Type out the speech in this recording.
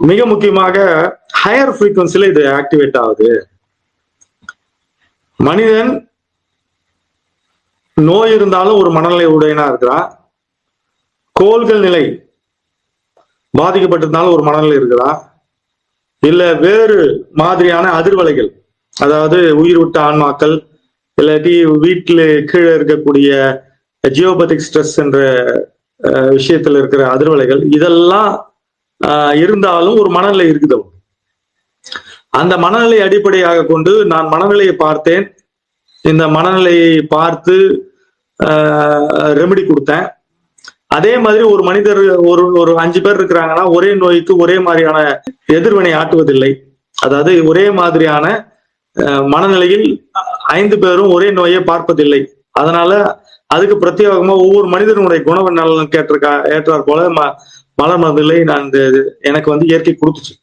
மிக முக்கியமாக ஹையர் ஃப்ரீக்வன்சில இது ஆக்டிவேட் ஆகுது. மனிதன் நோய் இருந்தாலும் ஒரு மனநிலை உடையனா இருக்கிறான். கோள்கள் நிலை பாதிக்கப்பட்டிருந்தாலும் ஒரு மனநிலை இருக்குதா, இல்ல வேறு மாதிரியான அதிர்வலைகள், அதாவது உயிர் விட்ட ஆன்மாக்கள், இல்லாட்டி வீட்டில் கீழே இருக்கக்கூடிய ஜியோபதிக் ஸ்ட்ரெஸ் என்ற விஷயத்துல இருக்கிற அதிர்வலைகள், இதெல்லாம் இருந்தாலும் ஒரு மனநிலை இருக்குது. அந்த மனநிலை அடிப்படையாக கொண்டு நான் மனநிலையை பார்த்தேன். இந்த மனநிலையை பார்த்து ரெமெடி கொடுத்தேன். அதே மாதிரி ஒரு மனிதர் ஒரு 5 பேர் இருக்கிறாங்கன்னா ஒரே நோய்க்கு ஒரே மாதிரியான எதிர்வினை ஆட்டுவதில்லை. அதாவது ஒரே மாதிரியான மனநிலையில் 5 பேரும் ஒரே நோயை பார்ப்பதில்லை. அதனால அதுக்கு பிரத்யேகமா ஒவ்வொரு மனிதனுடைய குண நலன் ஏற்றாற் போல மல மருந்துகளை நான் எனக்கு இயற்கை கொடுத்துச்சு.